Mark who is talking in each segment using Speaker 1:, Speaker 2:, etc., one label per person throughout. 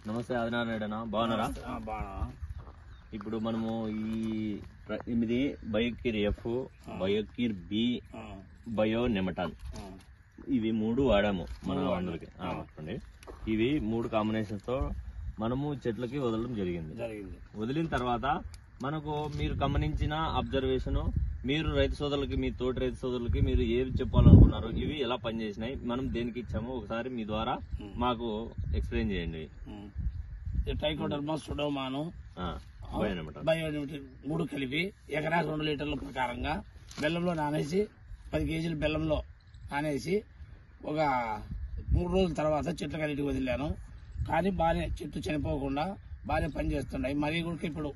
Speaker 1: నమస్తే ఆదినారాయణ అన్న, బాగున్నారా? ఇప్పుడు మనము ఇది బయోకిర్ ఎఫ్, బయోకిర్ బి, బయో నెమటాన్ ఇవి 3 వాడాము మన అందరికి. ఇవి 3 కాంబినేషన్స్ తో మనము చెట్లకి వదలడం జరిగింది. వదిలిన తర్వాత మనకు మీరు గమనించిన అబ్జర్వేషన్, మీరు రైతు సోదరులకి, మీ తోటి రైతు సోదరులకి మీరు ఏవి చెప్పాలనుకున్నారు, ఇవి ఎలా పనిచేసినాయి, మనం దేనికి ఇచ్చామో ఒకసారి మీ ద్వారా మాకు ఎక్స్ప్లెయిన్ చేయండి.
Speaker 2: ట్రైకోడర్మా, సుడోమాను, బయోనిమిటన్ 3 కలిపి ఎకరాకు 2 లీటర్ల ప్రకారంగా బెల్లంలో నానేసి 10 కేజీల బెల్లంలో నానేసి ఒక 3 రోజుల తర్వాత చెట్ల కలిటికి వదిలాను. కానీ బాగానే చెట్టు చనిపోకుండా బాగానే పనిచేస్తున్నాయి. మరి కూడా ఇప్పుడు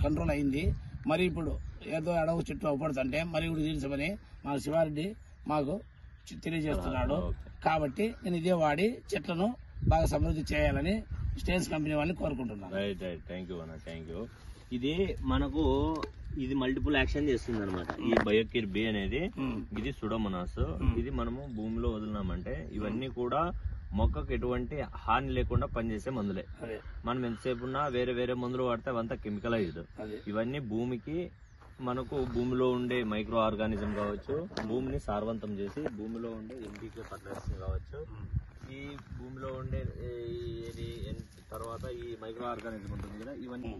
Speaker 2: కంట్రోల్ అయింది. మరి ఇప్పుడు ఏదో అడవు చెట్టు అవపడుతుంటే మరి కూడా తీర్చమని మా శివారెడ్డి మాకు తెలియజేస్తున్నాడు. కాబట్టి నేను ఇదే వాడి చెట్లను బాగా సమృద్ధి చేయాలని స్టేన్స్ కంపెనీ వాళ్ళని కోరుకుంటున్నాను.
Speaker 1: Thank you. ఇది మనకు ఇది మల్టిపుల్ యాక్షన్ చేస్తుంది అనమాట. ఈ బయోకిర్ బి అనేది ఇది సుడోమోనాస్. ఇది మనము భూమిలో వదిలినామంటే ఇవన్నీ కూడా మొక్కకు ఎటువంటి హాని లేకుండా పనిచేసే మందులే. మనం ఎంతసేపు ఉన్నా వేరే వేరే మందులు వాడితే అవంతా కెమికలైజ్డ్. ఇవన్నీ భూమికి మనకు భూమిలో ఉండే మైక్రో ఆర్గానిజం కావచ్చు, భూమిని సారవంతం చేసి భూమిలో ఉండే ఎన్పికే ఫర్టిలైజర్స్ కావచ్చు, ఈ భూమిలో ఉండే తర్వాత ఈ మైక్రో ఆర్గానిజం ఉంటుంది కదా, ఇవన్నీ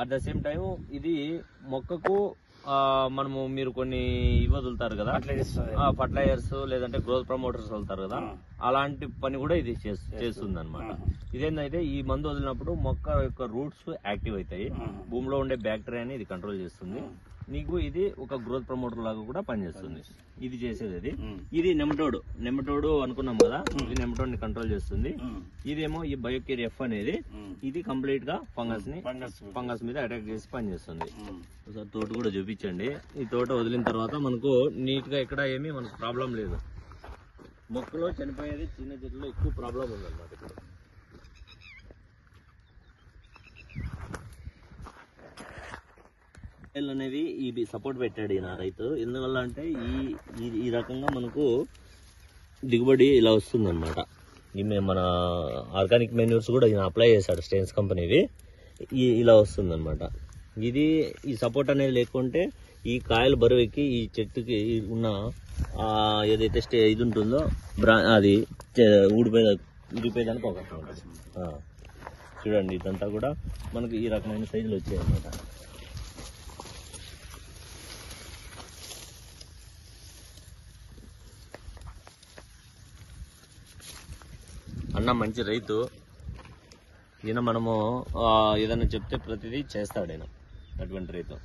Speaker 1: అట్ ద సేమ్ టైం ఇది మొక్కకు మనము మీరు కొన్ని ఇవి వదులుతారు కదా, ఫర్టిలైజర్స్ లేదంటే గ్రోత్ ప్రమోటర్స్ వదులుతారు కదా, అలాంటి పని కూడా ఇది చేస్తుంది అనమాట. ఇదేంటంటే ఈ మందు వదిలినప్పుడు మొక్క యొక్క రూట్స్ యాక్టివ్ అవుతాయి, భూమిలో ఉండే బ్యాక్టీరియాని ఇది కంట్రోల్ చేస్తుంది. నీకు ఇది ఒక గ్రోత్ ప్రమోటర్ లాగా కూడా పనిచేస్తుంది. ఇది చేసేది ఇది నెమటోడ్ అనుకున్నాం కదా, ఇది నెమటోడ్ ని కంట్రోల్ చేస్తుంది. ఇదేమో ఈ బయోకిర్ ఎఫ్ అనేది ఇది కంప్లీట్ గా ఫంగస్ మీద అటాక్ చేసి పనిచేస్తుంది. ఒకసారి తోట కూడా చూపించండి. ఈ తోట వదిలిన తర్వాత మనకు నీట్ గా ఎక్కడ ఏమీ మనకు ప్రాబ్లం లేదు. మొక్కలో చనిపోయేది చిన్న చెట్లు ఎక్కువ ప్రాబ్లం ఉందన్నమాట. ఇక్కడ అనేవి ఇవి సపోర్ట్ పెట్టాడు ఈయన రైతు. ఎందువల్ల అంటే ఈ రకంగా మనకు దిగుబడి ఇలా వస్తుంది అనమాట. మన ఆర్గానిక్ మెన్యూర్స్ కూడా ఈయన అప్లై చేశాడు స్టేన్స్ కంపెనీవి, ఇలా వస్తుంది అనమాట. ఈ సపోర్ట్ అనేది లేకుంటే ఈ కాయలు బరువుకి ఈ చెట్టుకి ఉన్న ఏదైతే ఇది ఉంటుందో అది ఊడిపోయేదానికి అవకాశం ఉంటుంది. చూడండి, ఇదంతా కూడా మనకు ఈ రకమైన సైజులు వచ్చాయి అనమాట. అన్న మంచి రైతు ఈయన. మనము ఏదైనా చెప్తే ప్రతిదీ చేస్తాడు ఈయన, అటువంటి రైతు.